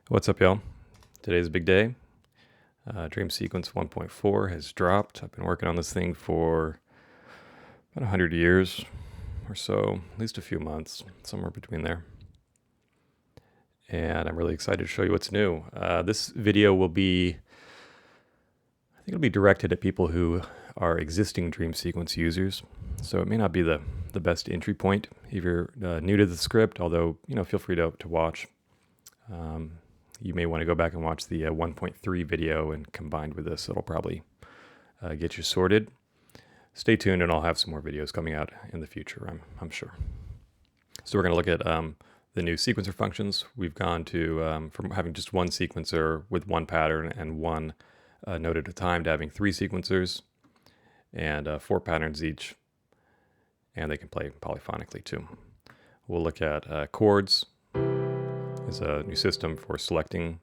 What's up, y'all? Today's a big day. Dreamsequence 1.4 has dropped. I've been working on this thing for about 100 years or so, at least a few months, somewhere between there. And I'm really excited to show you what's new. This video will be, I think it'll be directed at people who are existing Dreamsequence users. So it may not be the best entry point if you're new to the script, although, feel free to watch. You may want to go back and watch the 1.3 video, and combined with this, it'll probably get you sorted. Stay tuned, and I'll have some more videos coming out in the future, I'm sure. So we're going to look at the new sequencer functions. We've gone to, from having just one sequencer with one pattern and one note at a time, to having three sequencers and 4 patterns each, and they can play polyphonically too. We'll look at chords. Is a new system for selecting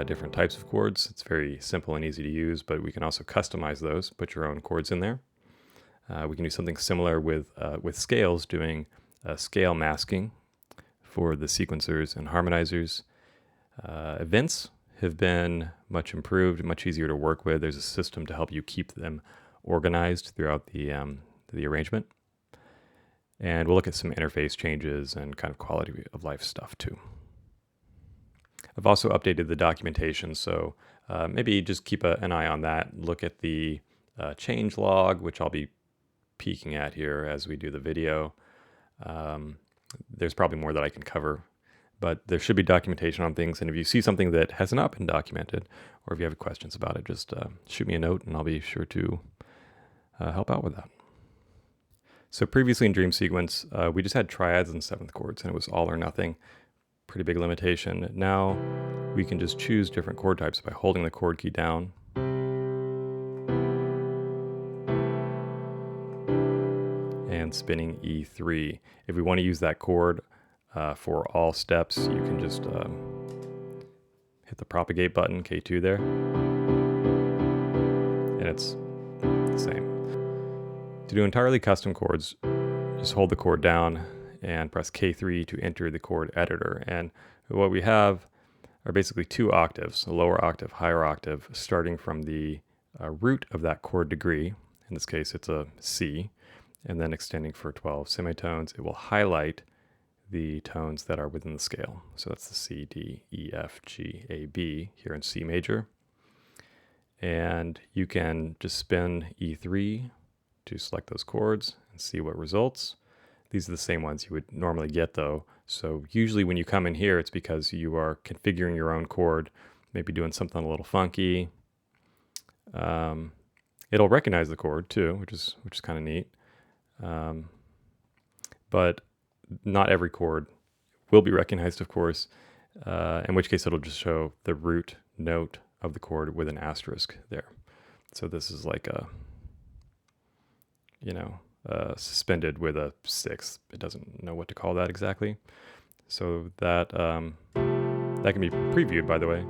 different types of chords. It's very simple and easy to use, but we can also customize those, put your own chords in there. We can do something similar with scales, doing scale masking for the sequencers and harmonizers. Events have been much improved, much easier to work with. There's a system to help you keep them organized throughout the arrangement. And we'll look at some interface changes and kind of quality of life stuff too. I've also updated the documentation, so maybe just keep an eye on that. Look at the change log, which I'll be peeking at here as we do the video. There's probably more that I can cover, but there should be documentation on things. And if you see something that has not been documented, or if you have questions about it, just shoot me a note and I'll be sure to help out with that. So previously in Dreamsequence, we just had triads and seventh chords, and it was all or nothing. Pretty big limitation. Now we can just choose different chord types by holding the chord key down. And spinning E3. If we want to use that chord for all steps, you can just hit the propagate button, K2 there. And it's the same. To do entirely custom chords, just hold the chord down and press K3 to enter the chord editor. And what we have are basically 2 octaves, a lower octave, higher octave, starting from the root of that chord degree. In this case, it's a C, and then extending for 12 semitones. It will highlight the tones that are within the scale. So that's the C, D, E, F, G, A, B here in C major. And you can just spin E3 to select those chords and see what results. These are the same ones you would normally get though. So usually when you come in here, it's because you are configuring your own chord, maybe doing something a little funky. It'll recognize the chord too, which is kind of neat. But not every chord will be recognized, of course, in which case it'll just show the root note of the chord with an asterisk there. So this is like a suspended with a 6. It doesn't know what to call that exactly. So that that can be previewed, by the way.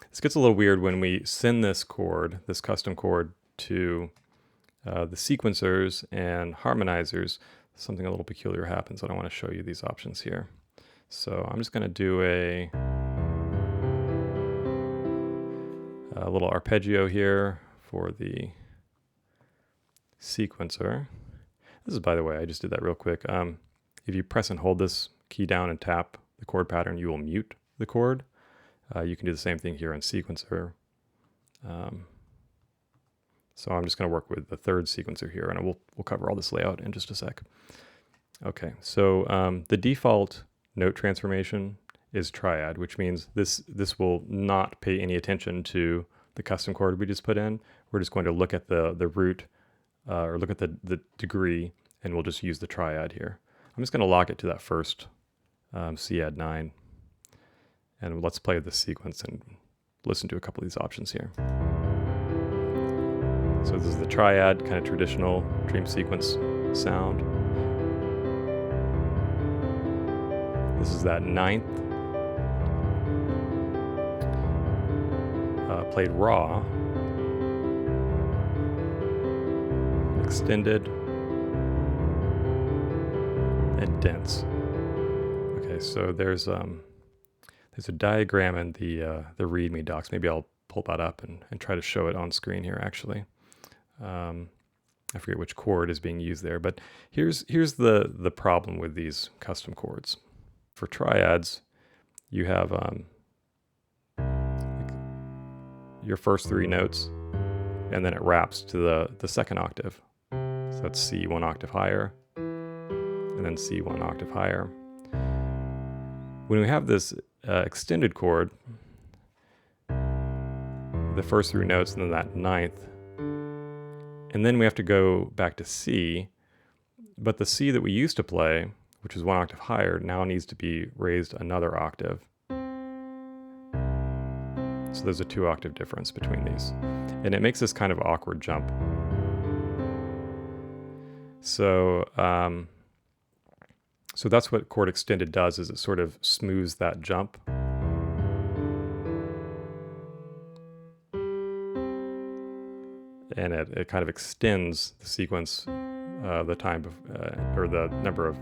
This gets a little weird when we send this chord, this custom chord, to the sequencers and harmonizers. Something a little peculiar happens, and I want to show you these options here. So I'm just going to do a little arpeggio here for the sequencer. This is, by the way, I just did that real quick. If you press and hold this key down and tap the chord pattern, you will mute the chord. You can do the same thing here in sequencer. So I'm just going to work with the third sequencer here, and we'll cover all this layout in just a sec. Okay, so the default note transformation is triad, which means this will not pay any attention to the custom chord we just put in. We're just going to look at the root or look at the degree, and we'll just use the triad here. I'm just going to lock it to that first C add 9, and let's play this sequence and listen to a couple of these options here. So this is the triad, kind of traditional Dreamsequence sound. This is that 9th. Played raw. extended, and dense. Okay, so there's a diagram in the README docs. Maybe I'll pull that up and try to show it on screen here, actually. I forget which chord is being used there, but here's the problem with these custom chords. For triads, you have your first three notes, and then it wraps to the second octave. So that's C one octave higher, and then C one octave higher. When we have this extended chord, the first three notes and then that ninth, and then we have to go back to C, but the C that we used to play, which is one octave higher, now needs to be raised another octave. So there's a 2-octave difference between these. And it makes this kind of awkward jump. So, so that's what chord extended does, is it sort of smooths that jump. And it kind of extends the sequence, the time, or the number of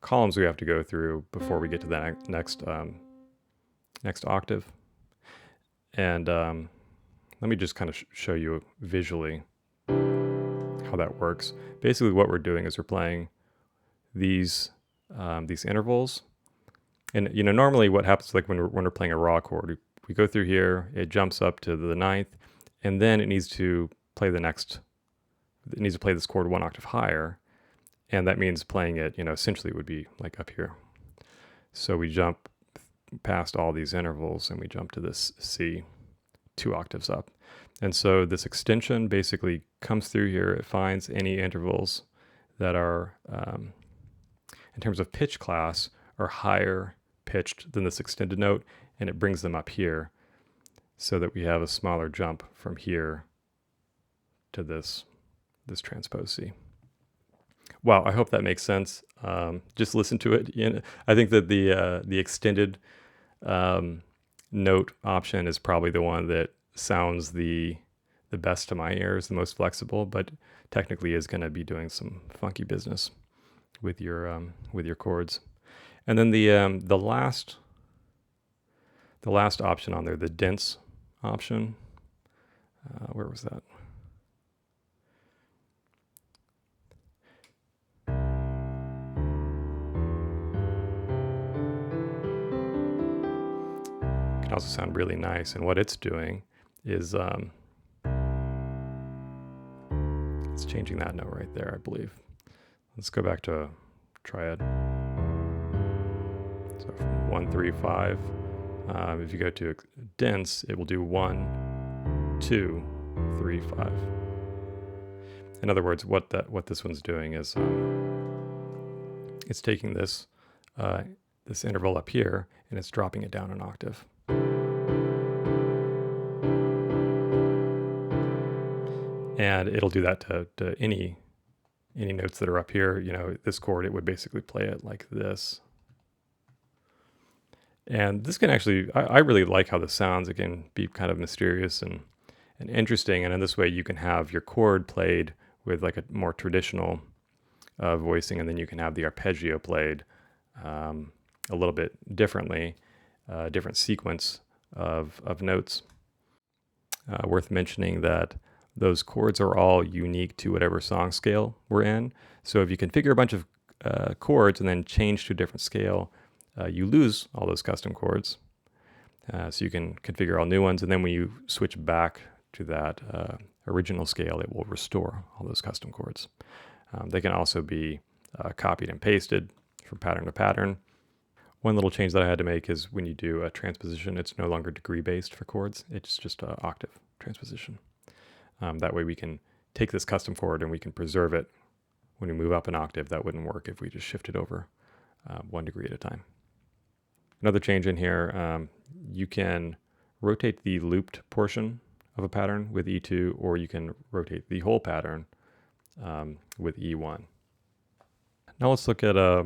columns we have to go through before we get to the next octave. And let me just kind of show you visually how that works. Basically what we're doing is we're playing these intervals. And normally what happens, like when we're playing a raw chord, we go through here, it jumps up to the ninth, and then it needs to play this chord one octave higher. And that means playing it, essentially would be like up here. So we jump past all these intervals and we jump to this C 2 octaves up. And so this extension basically comes through here. It finds any intervals that are, in terms of pitch class, are higher pitched than this extended note, and it brings them up here so that we have a smaller jump from here to this transpose C. Wow, I hope that makes sense. Just listen to it. I think that the extended note option is probably the one that sounds the best to my ears, the most flexible, but technically is going to be doing some funky business with your chords. And then the last option on there, the dense option, where was that? Can also sound really nice, and what it's doing is it's changing that note right there, I believe. Let's go back to triad. So 1, 3, 5. If you go to dense, it will do 1, 2, 3, 5. In other words, what this one's doing is it's taking this interval up here and it's dropping it down an octave. And it'll do that to any notes that are up here. This chord, it would basically play it like this. And this can actually, I really like how this sounds. It can be kind of mysterious and interesting. And in this way, you can have your chord played with like a more traditional voicing, and then you can have the arpeggio played a little bit differently, different sequence of notes. Worth mentioning that those chords are all unique to whatever song scale we're in. So if you configure a bunch of chords and then change to a different scale, you lose all those custom chords. So you can configure all new ones, and then when you switch back to that original scale, it will restore all those custom chords. They can also be copied and pasted from pattern to pattern. One little change that I had to make is when you do a transposition, it's no longer degree-based for chords. It's just an octave transposition. That way we can take this custom chord and we can preserve it when we move up an octave. That wouldn't work if we just shifted over 1 degree at a time. Another change in here, you can rotate the looped portion of a pattern with E2, or you can rotate the whole pattern with E1. Now let's look at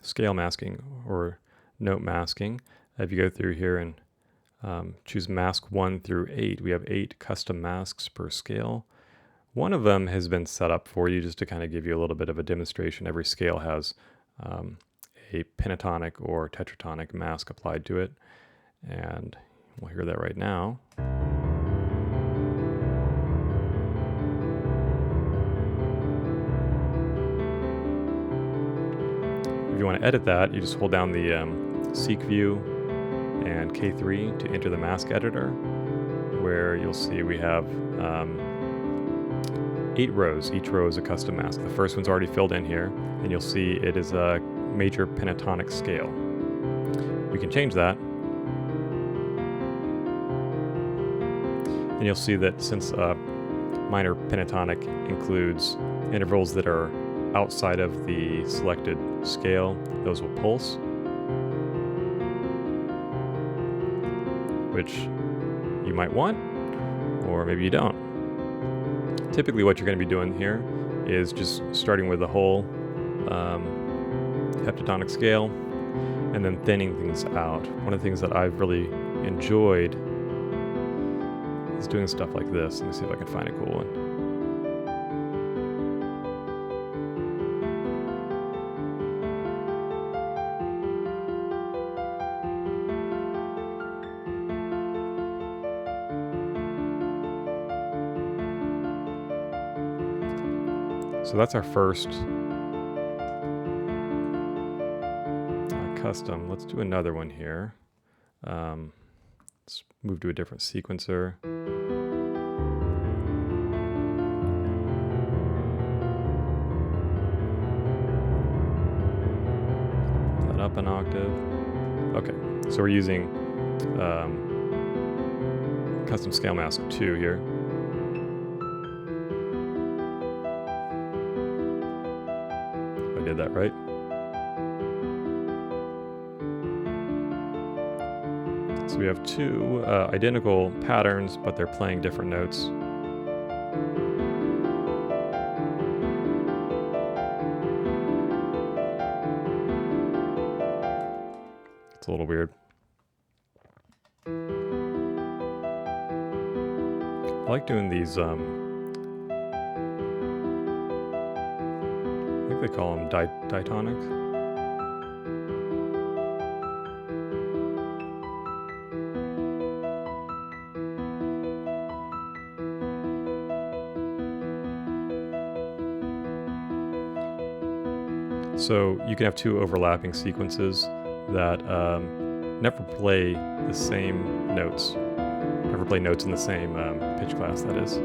scale masking or note masking. If you go through here and choose mask 1 through 8, we have 8 custom masks per scale. One of them has been set up for you just to kind of give you a little bit of a demonstration. Every scale has a pentatonic or tetratonic mask applied to it, and we'll hear that right now. If you want to edit that, you just hold down the Seek View and K3 to enter the mask editor, where you'll see we have 8 rows. Each row is a custom mask. The first one's already filled in here, and you'll see it is a major pentatonic scale. We can change that, and you'll see that since minor pentatonic includes intervals that are outside of the selected scale, those will pulse, which you might want, or maybe you don't. Typically what you're going to be doing here is just starting with the whole heptatonic scale and then thinning things out. One of the things that I've really enjoyed is doing stuff like this. Let me see if I can find a cool one. So that's our first custom. Let's do another one here. Let's move to a different sequencer. Put that up an octave. Okay, so we're using custom scale mask 2 here. I did that right. So we have 2 identical patterns, but they're playing different notes. It's a little weird. I like doing these I think they call them diatonics. So you can have 2 overlapping sequences that never play the same notes. Never play notes in the same pitch class, that is.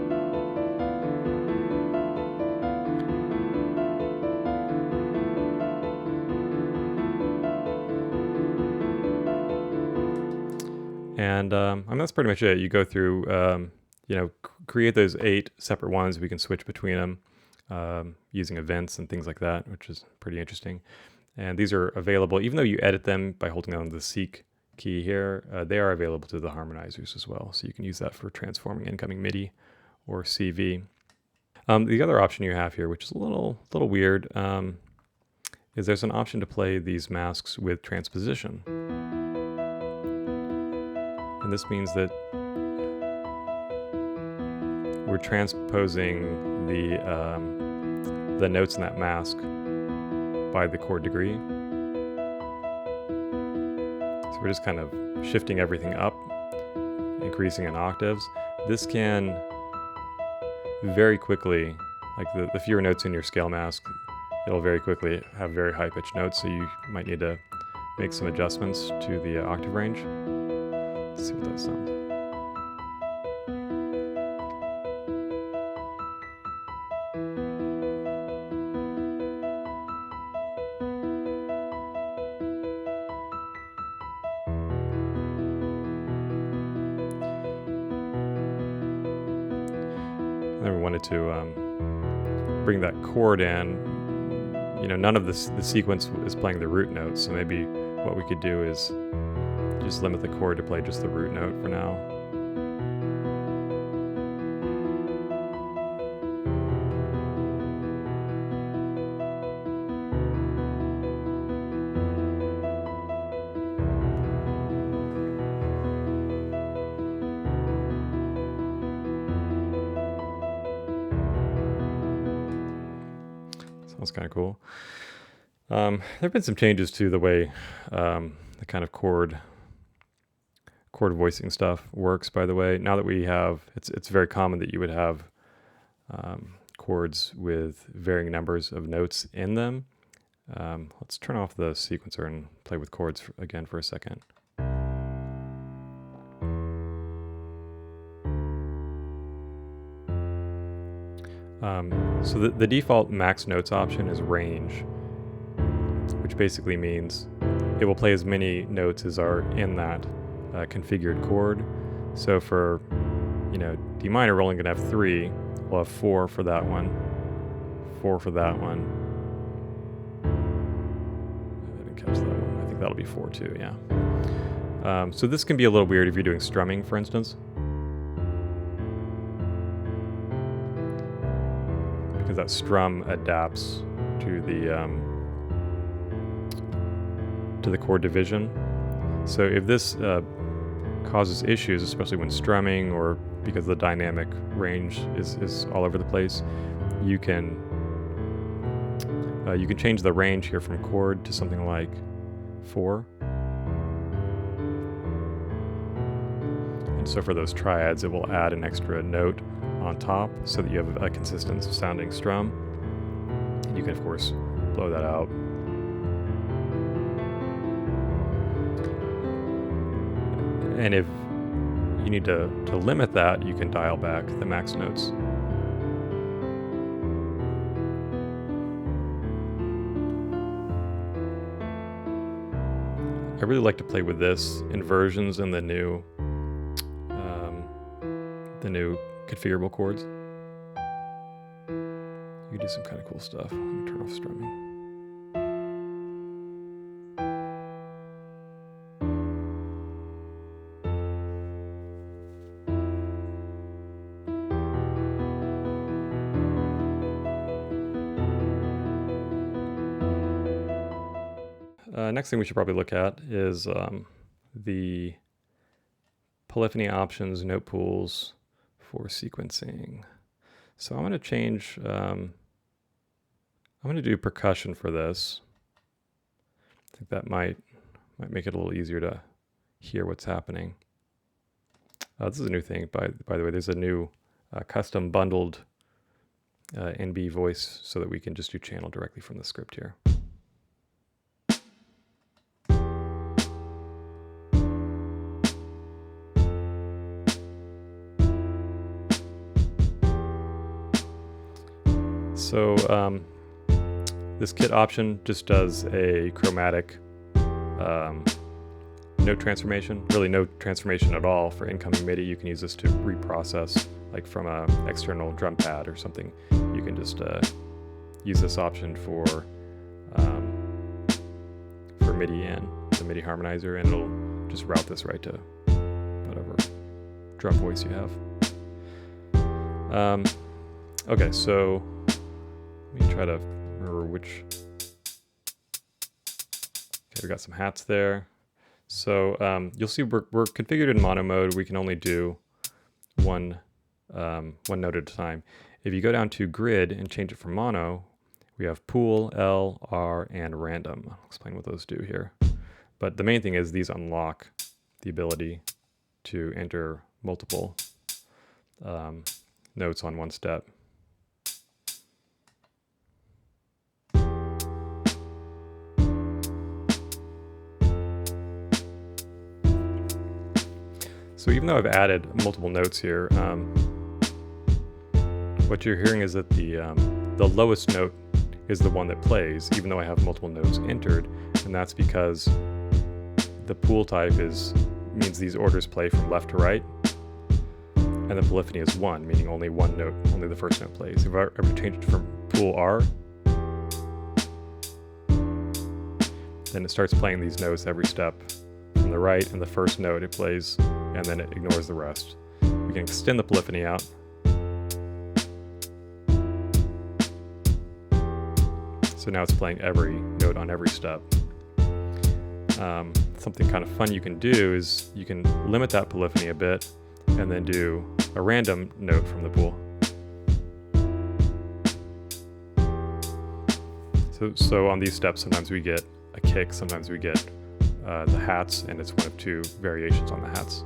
And that's pretty much it. You go through, create those 8 separate ones. We can switch between them using events and things like that, which is pretty interesting. And these are available, even though you edit them by holding down the Seek key here, they are available to the harmonizers as well. So you can use that for transforming incoming MIDI or CV. The other option you have here, which is a little weird, is there's an option to play these masks with transposition. And this means that we're transposing the notes in that mask by the chord degree. So we're just kind of shifting everything up, increasing in octaves. This can very quickly, like the fewer notes in your scale mask, it'll very quickly have very high pitched notes, so you might need to make some adjustments to the octave range. Let's see what that sounds. And then we wanted to bring that chord in. None of the sequence is playing the root note, so maybe what we could do is just limit the chord to play just the root note for now. That's kind of cool. There have been some changes to the way the kind of chord voicing stuff works, by the way. Now that we have, it's very common that you would have chords with varying numbers of notes in them. Let's turn off the sequencer and play with chords again for a second. So the default max notes option is range, which basically means it will play as many notes as are in that configured chord. So for, D minor, we're only going to have 3. We'll have 4 for that one, 4 for that one. I didn't catch that one. I think that'll be 4 too, yeah. So this can be a little weird if you're doing strumming, for instance, because that strum adapts to the chord division. So if this causes issues, especially when strumming or because the dynamic range is all over the place, you can change the range here from chord to something like 4. And so for those triads, it will add an extra note on top so that you have a consistent sounding strum. And you can, of course, blow that out. And if you need to limit that, you can dial back the max notes. I really like to play with this inversions in the new configurable chords. You can do some kind of cool stuff. Let me turn off strumming. Next thing we should probably look at is the polyphony options, note pools for sequencing. So I'm going to change, I'm going to do percussion for this. I think that might make it a little easier to hear what's happening. This is a new thing, by the way. There's a new custom bundled NB voice so that we can just do channel directly from the script here. So this kit option just does a chromatic note transformation, really no transformation at all for incoming MIDI. You can use this to reprocess, like from an external drum pad or something. You can just use this option for MIDI in the MIDI harmonizer, and it'll just route this right to whatever drum voice you have. Okay, so let me try to remember which. Okay, we got some hats there. So you'll see we're configured in mono mode. We can only do one note at a time. If you go down to grid and change it from mono, we have pool, L, R, and random. I'll explain what those do here. But the main thing is these unlock the ability to enter multiple notes on one step. So even though I've added multiple notes here, what you're hearing is that the lowest note is the one that plays, even though I have multiple notes entered, and that's because the pool type means these orders play from left to right, and the polyphony is 1, meaning only one note, only the first note plays. If I ever change it from pool R, then it starts playing these notes every step from the right, and the first note it plays, and then it ignores the rest. We can extend the polyphony out. So now it's playing every note on every step. Something kind of fun you can do is you can limit that polyphony a bit and then do a random note from the pool. So on these steps, sometimes we get a kick, sometimes we get the hats, and it's one of two variations on the hats.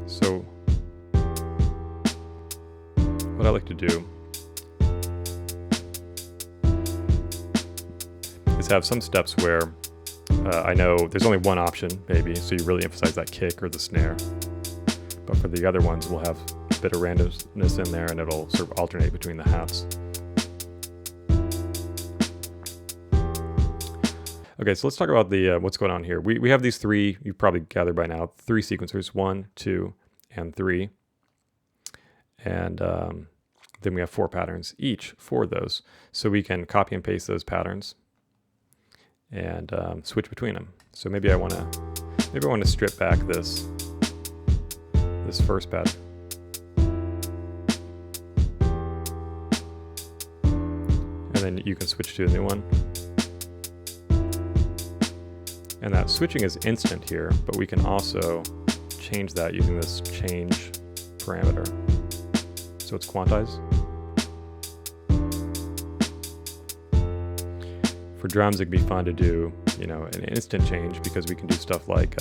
So what I like to do is have some steps where I know there's only one option, maybe, so you really emphasize that kick or the snare. But for the other ones, we'll have a bit of randomness in there, and it'll sort of alternate between the hats. Okay, so let's talk about the what's going on here. We have these three, you've probably gathered by now, three sequencers, 1, 2, and 3. And then we have 4 patterns each for those. So we can copy and paste those patterns and switch between them. So maybe I want to strip back this first pattern. And then you can switch to a new one. And that switching is instant here, but we can also change that using this change parameter. So it's quantized. For drums, it'd be fun to do, an instant change, because we can do stuff like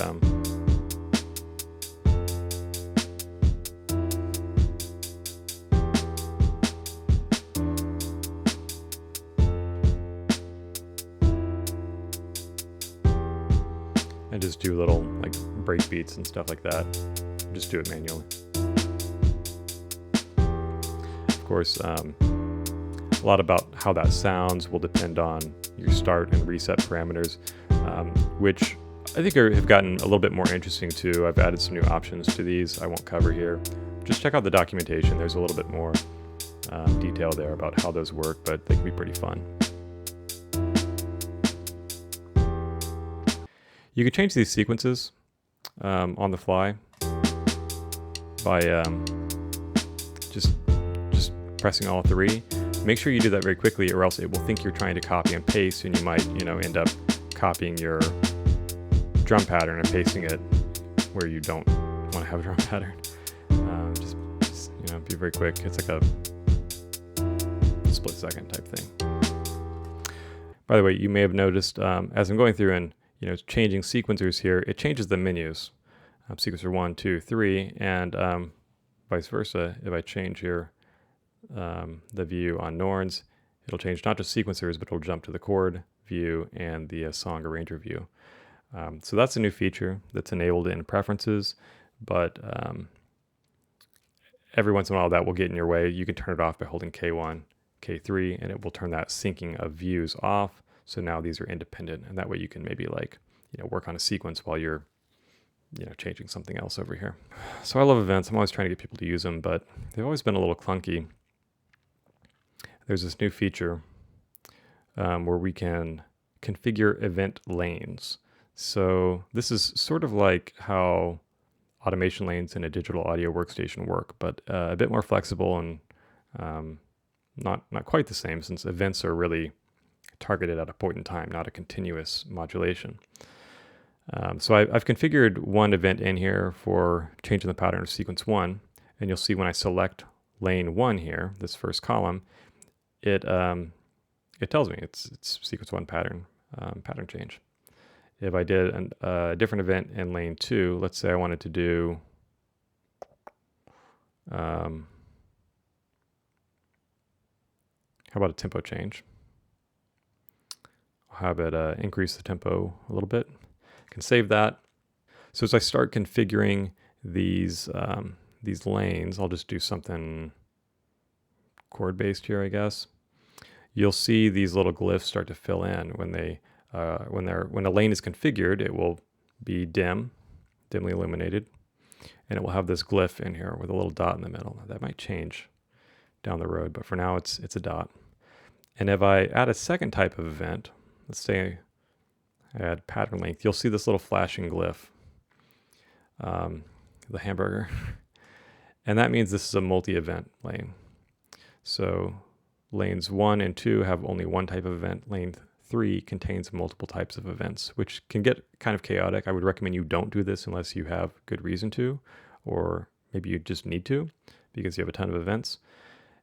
and just do little like break beats and stuff like that. Just do it manually. Of course, a lot about how that sounds will depend on your start and reset parameters, which I think have gotten a little bit more interesting too. I've added some new options to these I won't cover here. Just check out the documentation. There's a little bit more detail there about how those work, but they can be pretty fun. You can change these sequences on the fly by just pressing all 3. Make sure you do that very quickly, or else it will think you're trying to copy and paste, and you might, end up copying your drum pattern and pasting it where you don't want to have a drum pattern. Just be very quick. It's like a split-second type thing. By the way, you may have noticed as I'm going through and changing sequencers here, it changes the menus. Sequencer 1, 2, 3, and vice versa. If I change here the view on Norns, it'll change not just sequencers, but it'll jump to the chord view and the song arranger view. So that's a new feature that's enabled in preferences, but every once in a while that will get in your way. You can turn it off by holding K1, K3, and it will turn that syncing of views off. So now these are independent, and that way you can maybe work on a sequence while you're changing something else over here. So I love events. I'm always trying to get people to use them, but they've always been a little clunky. There's this new feature where we can configure event lanes. So this is sort of like how automation lanes in a digital audio workstation work, but a bit more flexible and not quite the same, since events are really targeted at a point in time, not a continuous modulation. So I've configured one event in here for changing the pattern of sequence 1, and you'll see when I select lane 1 here, this first column, it tells me it's sequence 1 pattern change. If I did a different event in lane 2, let's say I wanted to do how about a tempo change? I'll have it increase the tempo a little bit. I can save that. So as I start configuring these lanes, I'll just do something chord based here, I guess. You'll see these little glyphs start to fill in when a lane is configured. It will be dimly illuminated, and it will have this glyph in here with a little dot in the middle. That might change down the road, but for now it's a dot. And if I add a second type of event, let's say I add pattern length, you'll see this little flashing glyph, the hamburger, and that means this is a multi-event lane. So lanes 1 and 2 have only one type of event. Lane 3 contains multiple types of events, which can get kind of chaotic. I would recommend you don't do this unless you have good reason to, or maybe you just need to because you have a ton of events.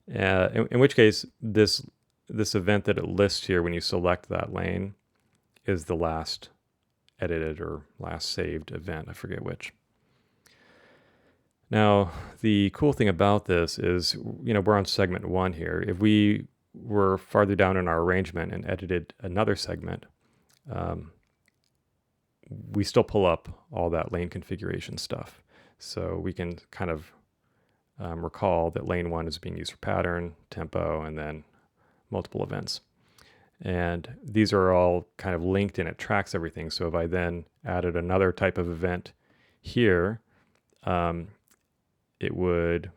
In which case, this event that it lists here when you select that lane is the last edited or last saved event. I forget which. Now, the cool thing about this is, we're on segment 1 here. If we were farther down in our arrangement and edited another segment, we still pull up all that lane configuration stuff. So we can kind of recall that lane 1 is being used for pattern, tempo, and then multiple events. And these are all kind of linked and it tracks everything. So if I then added another type of event here, it would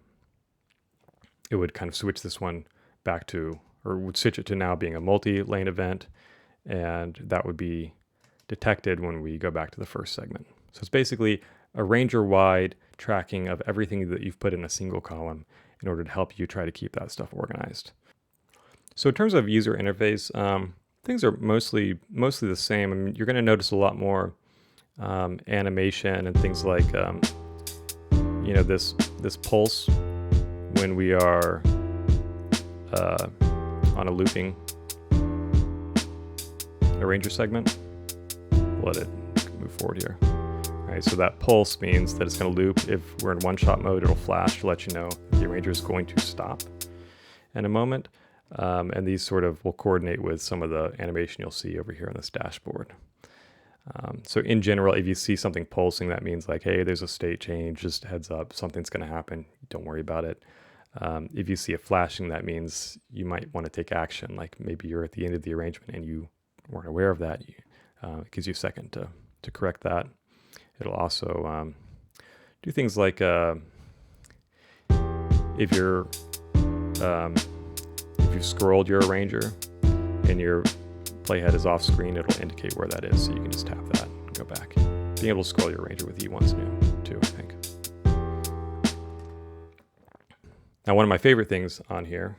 kind of switch this one back to, or would switch it to now being a multi-lane event, and that would be detected when we go back to the first segment. So it's basically a ranger-wide tracking of everything that you've put in a single column in order to help you try to keep that stuff organized. So in terms of user interface, things are mostly the same. I mean, you're going to notice a lot more animation and things like this pulse when we are on a looping arranger segment. Let it move forward here. All right, so that pulse means that it's going to loop. If we're in one-shot mode, it'll flash to let you know the arranger is going to stop in a moment. And these sort of will coordinate with some of the animation you'll see over here on this dashboard. So in general, if you see something pulsing, that means like, hey, there's a state change, just heads up, something's going to happen. Don't worry about it. If you see it flashing, that means you might want to take action. Like maybe you're at the end of the arrangement and you weren't aware of that. It gives you a second to correct that. It'll also do things like if you've scrolled your arranger and your playhead is off screen, it'll indicate where that is, so you can just tap that and go back. Being able to scroll your arranger with E1's new too, I think. Now, one of my favorite things on here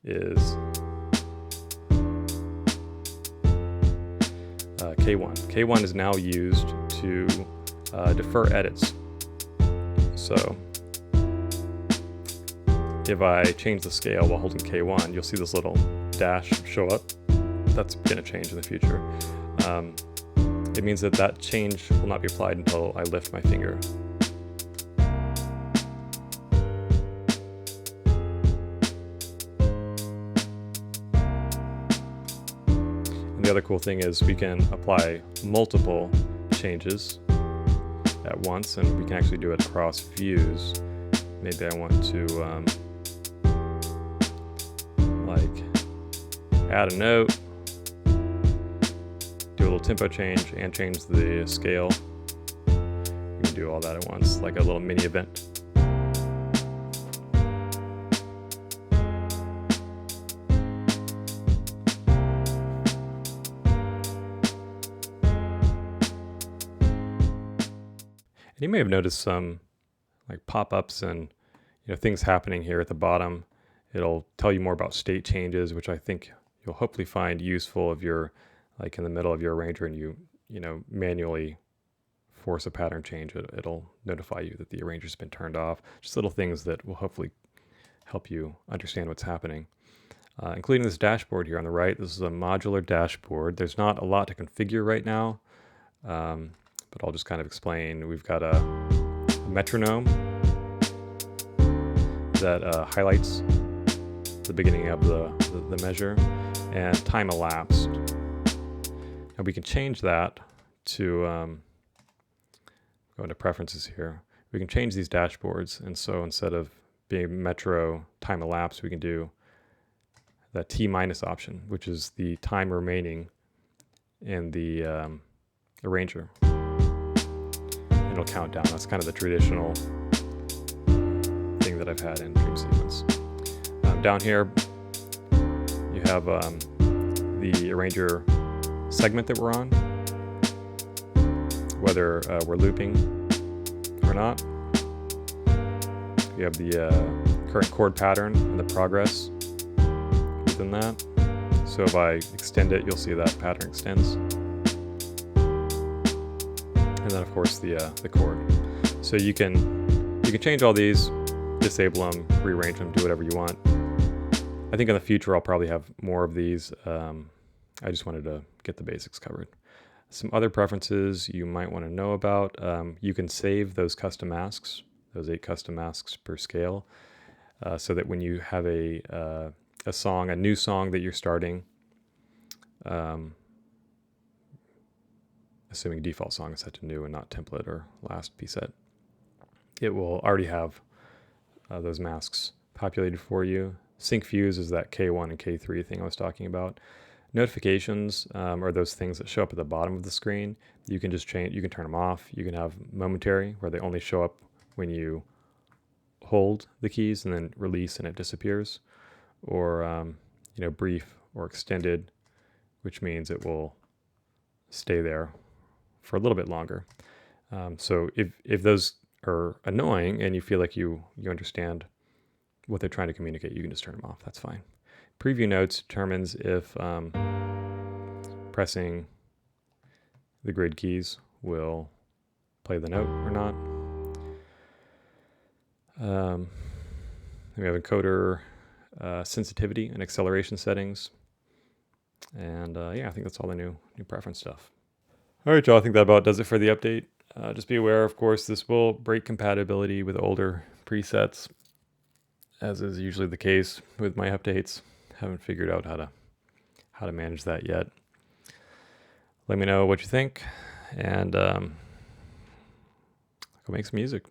is K1. K1 is now used to defer edits. So if I change the scale while holding K1, you'll see this little dash show up. That's going to change in the future. It means that change will not be applied until I lift my finger. And the other cool thing is we can apply multiple changes at once, and we can actually do it across views. Maybe I want to add a note, do a little tempo change, and change the scale. You can do all that at once, like a little mini event. And you may have noticed some like pop-ups and things happening here at the bottom. It'll tell you more about state changes, which I think you'll hopefully find useful if you're like in the middle of your arranger and you manually force a pattern change. It'll notify you that the arranger's been turned off. Just little things that will hopefully help you understand what's happening. Including this dashboard here on the right. This is a modular dashboard. There's not a lot to configure right now, but I'll just kind of explain. We've got a metronome that highlights the beginning of the measure, and time elapsed. And we can change that to go into preferences here. We can change these dashboards, and so instead of being metro time elapsed, we can do the T- option, which is the time remaining in the arranger. And it'll count down. That's kind of the traditional thing that I've had in Dreamsequence. Down here, you have the arranger segment that we're on, whether we're looping or not. You have the current chord pattern and the progress within that. So if I extend it, you'll see that pattern extends. And then of course the chord. So you can you can change all these, disable them, rearrange them, do whatever you want. I think in the future I'll probably have more of these. I just wanted to get the basics covered. Some other preferences you might want to know about. You can save those custom masks, those 8 custom masks per scale, so that when you have a song, a new song that you're starting, assuming default song is set to new and not template or last preset, it will already have those masks populated for you. Sync fuse is that K1 and K3 thing I was talking about. Notifications are those things that show up at the bottom of the screen. You can just change, you can turn them off. You can have momentary, where they only show up when you hold the keys and then release and it disappears. Or brief or extended, which means it will stay there for a little bit longer. So if those are annoying and you feel like you understand what they're trying to communicate, you can just turn them off. That's fine. Preview notes determines if pressing the grid keys will play the note or not. We have encoder sensitivity and acceleration settings. And I think that's all the new preference stuff. All right, y'all, I think that about does it for the update. Just be aware, of course, this will break compatibility with older presets, as is usually the case with my updates. Haven't figured out how to manage that yet. Let me know what you think, and go make some music.